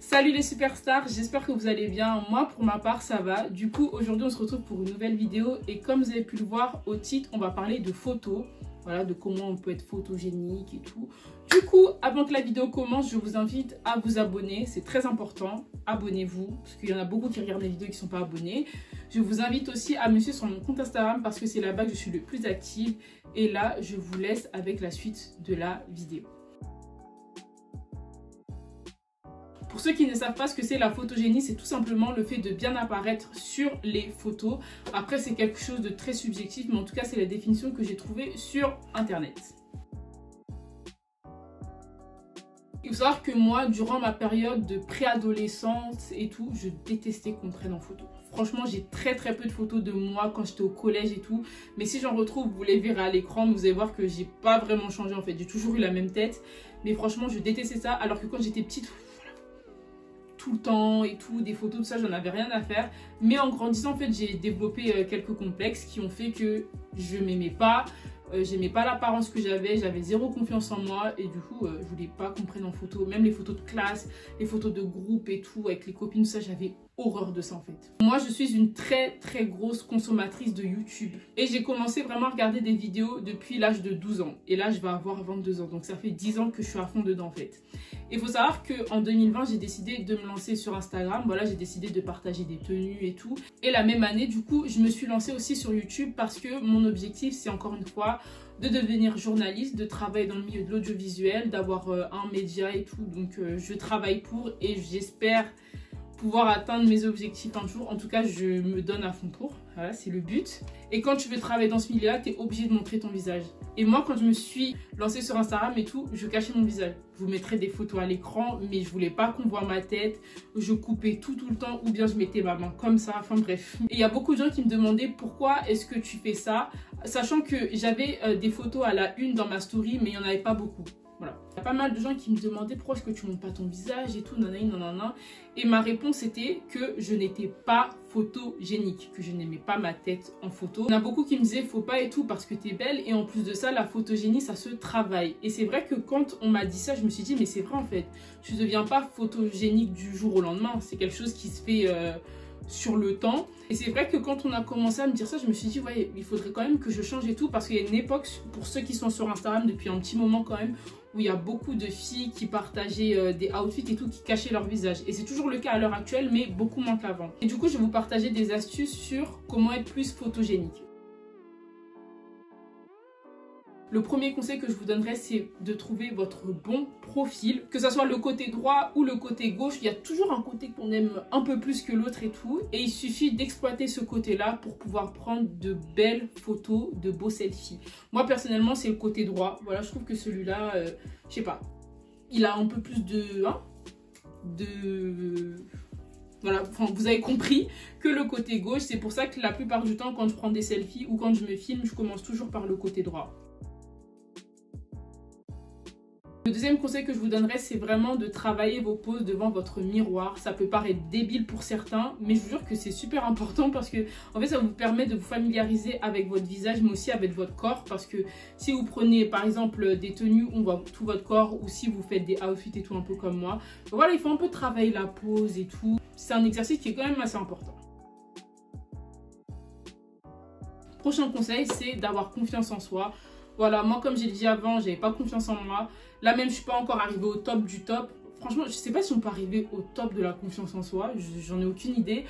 Salut les superstars, j'espère que vous allez bien. Moi pour ma part ça va. Du coup aujourd'hui on se retrouve pour une nouvelle vidéo et comme vous avez pu le voir au titre, on va parler de photos. Voilà, de comment on peut être photogénique et tout. Du coup, avant que la vidéo commence, je vous invite à vous abonner. C'est très important. Abonnez-vous, parce qu'il y en a beaucoup qui regardent les vidéos et qui ne sont pas abonnés. Je vous invite aussi à me suivre sur mon compte Instagram parce que c'est là-bas que je suis le plus active. Et là, je vous laisse avec la suite de la vidéo. Pour ceux qui ne savent pas ce que c'est la photogénie, c'est tout simplement le fait de bien apparaître sur les photos. Après, c'est quelque chose de très subjectif, mais en tout cas, c'est la définition que j'ai trouvée sur Internet. Il faut savoir que moi, durant ma période de préadolescence et tout, je détestais qu'on me prenne en photo. Franchement, j'ai très peu de photos de moi quand j'étais au collège et tout. Mais si j'en retrouve, vous les verrez à l'écran, vous allez voir que j'ai pas vraiment changé en fait. J'ai toujours eu la même tête. Mais franchement, je détestais ça. Alors que quand j'étais petite, tout le temps et tout, des photos, tout ça, j'en avais rien à faire. Mais en grandissant, en fait, j'ai développé quelques complexes qui ont fait que je m'aimais pas. J'aimais pas l'apparence que j'avais zéro confiance en moi et du coup je voulais pas qu'on prenne en photo, même les photos de classe, les photos de groupe et tout avec les copines, tout ça, j'avais horreur de ça en fait. Moi je suis une très grosse consommatrice de YouTube et j'ai commencé vraiment à regarder des vidéos depuis l'âge de 12 ans et là je vais avoir 22 ans, donc ça fait 10 ans que je suis à fond dedans en fait. Il faut savoir qu'en 2020 j'ai décidé de me lancer sur Instagram, voilà, j'ai décidé de partager des tenues et tout, et la même année du coup je me suis lancée aussi sur YouTube parce que mon objectif c'est encore une fois de devenir journaliste, de travailler dans le milieu de l'audiovisuel, d'avoir un média et tout. Donc je travaille pour et j'espère pouvoir atteindre mes objectifs un jour. En tout cas, je me donne à fond pour. Voilà, c'est le but. Et quand tu veux travailler dans ce milieu-là, tu es obligé de montrer ton visage. Et moi, quand je me suis lancée sur Instagram et tout, je cachais mon visage. Je vous mettrais des photos à l'écran, mais je voulais pas qu'on voit ma tête. Je coupais tout le temps, ou bien je mettais ma main comme ça. Enfin bref. Et il y a beaucoup de gens qui me demandaient pourquoi est-ce que tu fais ça, sachant que j'avais des photos à la une dans ma story, mais il n'y en avait pas beaucoup. Voilà. Il y a pas mal de gens qui me demandaient pourquoi est-ce que tu montes pas ton visage et tout, nanana. Et ma réponse était que je n'étais pas photogénique, que je n'aimais pas ma tête en photo. Il y en a beaucoup qui me disaient faut pas et tout parce que t'es belle, et en plus de ça, la photogénie ça se travaille. Et c'est vrai que quand on m'a dit ça, je me suis dit mais c'est vrai en fait, tu ne deviens pas photogénique du jour au lendemain, c'est quelque chose qui se fait sur le temps. Et c'est vrai que quand on a commencé à me dire ça, je me suis dit ouais, il faudrait quand même que je change et tout, parce qu'il y a une époque, pour ceux qui sont sur Instagram depuis un petit moment quand même, où il y a beaucoup de filles qui partageaient des outfits et tout, qui cachaient leur visage. Et c'est toujours le cas à l'heure actuelle, mais beaucoup moins qu'avant. Et du coup, je vais vous partager des astuces sur comment être plus photogénique. Le premier conseil que je vous donnerais, c'est de trouver votre bon profil. Que ce soit le côté droit ou le côté gauche, il y a toujours un côté qu'on aime un peu plus que l'autre et tout. Et il suffit d'exploiter ce côté-là pour pouvoir prendre de belles photos, de beaux selfies. Moi, personnellement, c'est le côté droit. Voilà, je trouve que celui-là, je sais pas, il a un peu plus voilà, enfin, vous avez compris que le côté gauche. C'est pour ça que la plupart du temps, quand je prends des selfies ou quand je me filme, je commence toujours par le côté droit. Le deuxième conseil que je vous donnerais, c'est vraiment de travailler vos poses devant votre miroir. Ça peut paraître débile pour certains, mais je vous jure que c'est super important parce que en fait, ça vous permet de vous familiariser avec votre visage, mais aussi avec votre corps. Parce que si vous prenez par exemple des tenues où on voit tout votre corps, ou si vous faites des outfits et tout un peu comme moi, voilà, il faut un peu travailler la pose et tout. C'est un exercice qui est quand même assez important. Prochain conseil, c'est d'avoir confiance en soi. Voilà, moi comme j'ai dit avant, j'avais pas confiance en moi. Là même, je suis pas encore arrivée au top du top. Franchement, je sais pas si on peut arriver au top de la confiance en soi. J'en ai aucune idée.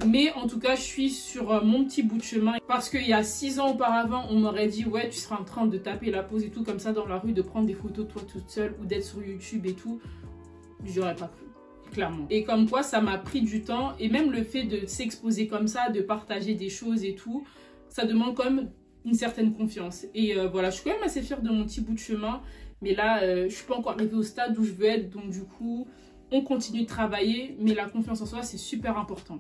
Mais en tout cas, je suis sur mon petit bout de chemin. Parce qu'il y a 6 ans auparavant, on m'aurait dit ouais, tu seras en train de taper la pose et tout comme ça dans la rue, de prendre des photos de toi toute seule ou d'être sur YouTube et tout. J'aurais pas cru. Clairement. Et comme quoi, ça m'a pris du temps. Et même le fait de s'exposer comme ça, de partager des choses et tout, ça demande quand même une certaine confiance. Et voilà, je suis quand même assez fière de mon petit bout de chemin. Mais là, je suis pas encore arrivée au stade où je veux être. Donc du coup, on continue de travailler. Mais la confiance en soi, c'est super important.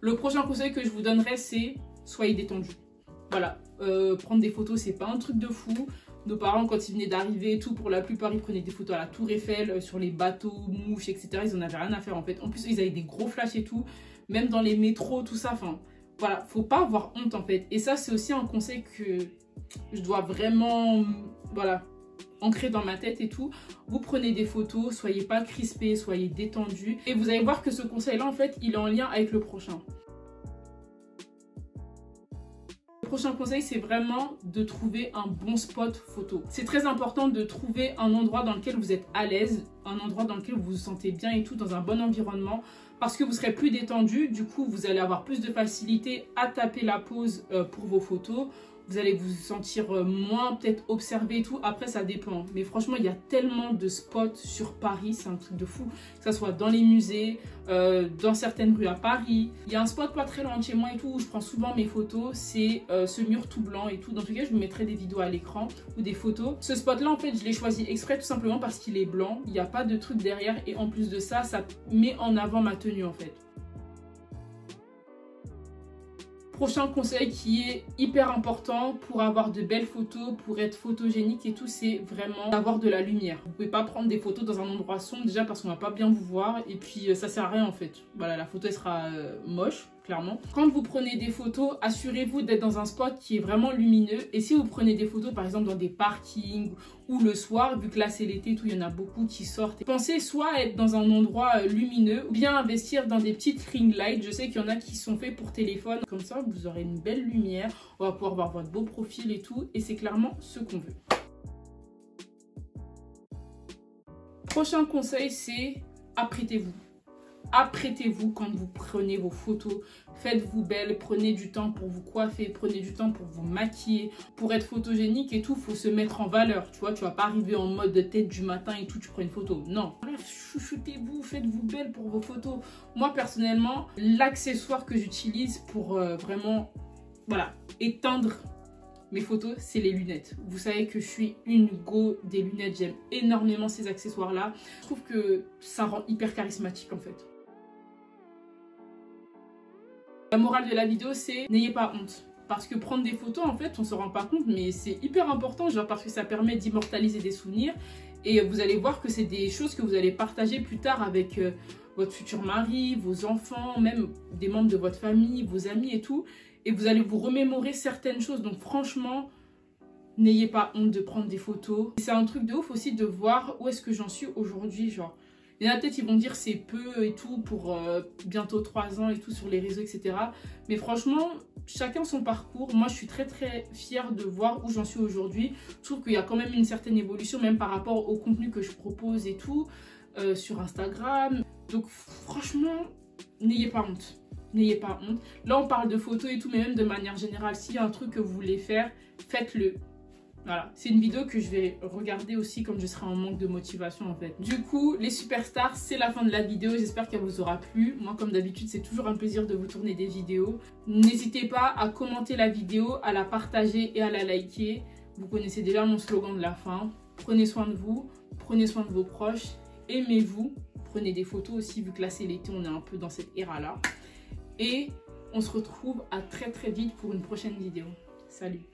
Le prochain conseil que je vous donnerais, c'est soyez détendu. Voilà, prendre des photos, c'est pas un truc de fou. Nos parents, quand ils venaient d'arriver et tout, pour la plupart, ils prenaient des photos à la Tour Eiffel, sur les bateaux, mouches, etc. Ils en avaient rien à faire en fait. En plus, ils avaient des gros flashs et tout. Même dans les métros, tout ça. Enfin, voilà, faut pas avoir honte en fait. Et ça, c'est aussi un conseil que je dois vraiment, voilà, ancré dans ma tête et tout. Vous prenez des photos, soyez pas crispés, soyez détendus. Et vous allez voir que ce conseil-là, en fait, il est en lien avec le prochain. Le prochain conseil, c'est vraiment de trouver un bon spot photo. C'est très important de trouver un endroit dans lequel vous êtes à l'aise, un endroit dans lequel vous vous sentez bien et tout, dans un bon environnement, parce que vous serez plus détendu. Du coup, vous allez avoir plus de facilité à taper la pause pour vos photos. Vous allez vous sentir moins peut-être observé et tout. Après, ça dépend. Mais franchement, il y a tellement de spots sur Paris. C'est un truc de fou. Que ce soit dans les musées, dans certaines rues à Paris. Il y a un spot pas très loin de chez moi et tout où je prends souvent mes photos. C'est ce mur tout blanc et tout. Dans tout cas, je vous mettrai des vidéos à l'écran ou des photos. Ce spot-là, en fait, je l'ai choisi exprès tout simplement parce qu'il est blanc. Il n'y a pas de truc derrière. Et en plus de ça, ça met en avant ma tenue en fait. Prochain conseil qui est hyper important pour avoir de belles photos, pour être photogénique et tout, c'est vraiment d'avoir de la lumière. Vous pouvez pas prendre des photos dans un endroit sombre déjà parce qu'on va pas bien vous voir et puis ça sert à rien en fait. Voilà, la photo elle sera moche. Clairement. Quand vous prenez des photos, assurez-vous d'être dans un spot qui est vraiment lumineux. Et si vous prenez des photos, par exemple, dans des parkings ou le soir, vu que là c'est l'été, tout, il y en a beaucoup qui sortent. Pensez soit à être dans un endroit lumineux ou bien investir dans des petites ring lights. Je sais qu'il y en a qui sont faits pour téléphone. Comme ça, vous aurez une belle lumière. On va pouvoir voir votre beau profil et tout. Et c'est clairement ce qu'on veut. Prochain conseil, c'est apprêtez-vous. Apprêtez-vous quand vous prenez vos photos, faites-vous belle, prenez du temps pour vous coiffer, prenez du temps pour vous maquiller. Pour être photogénique et tout, il faut se mettre en valeur, tu vois, tu vas pas arriver en mode de tête du matin et tout, tu prends une photo. Non, chouchoutez-vous, faites-vous belle pour vos photos. Moi, personnellement, l'accessoire que j'utilise pour vraiment, voilà, éteindre mes photos, c'est les lunettes. Vous savez que je suis une go des lunettes, j'aime énormément ces accessoires-là. Je trouve que ça rend hyper charismatique en fait. La morale de la vidéo, c'est n'ayez pas honte. Parce que prendre des photos, en fait, on se rend pas compte, mais c'est hyper important, genre parce que ça permet d'immortaliser des souvenirs. Et vous allez voir que c'est des choses que vous allez partager plus tard avec votre futur mari, vos enfants, même des membres de votre famille, vos amis et tout. Et vous allez vous remémorer certaines choses. Donc franchement, n'ayez pas honte de prendre des photos. C'est un truc de ouf aussi de voir où est-ce que j'en suis aujourd'hui, genre. Il y en a peut-être qui vont dire c'est peu et tout pour bientôt 3 ans et tout sur les réseaux, etc. Mais franchement, chacun son parcours. Moi, je suis très très fière de voir où j'en suis aujourd'hui. Je trouve qu'il y a quand même une certaine évolution, même par rapport au contenu que je propose et tout, sur Instagram. Donc franchement, n'ayez pas honte. N'ayez pas honte. Là, on parle de photos et tout, mais même de manière générale, s'il y a un truc que vous voulez faire, faites-le. Voilà, c'est une vidéo que je vais regarder aussi comme je serai en manque de motivation en fait. Du coup, les superstars, c'est la fin de la vidéo. J'espère qu'elle vous aura plu. Moi, comme d'habitude, c'est toujours un plaisir de vous tourner des vidéos. N'hésitez pas à commenter la vidéo, à la partager et à la liker. Vous connaissez déjà mon slogan de la fin. Prenez soin de vous, prenez soin de vos proches, aimez-vous. Prenez des photos aussi, vu que là c'est l'été, on est un peu dans cette ère-là. Et on se retrouve à très très vite pour une prochaine vidéo. Salut!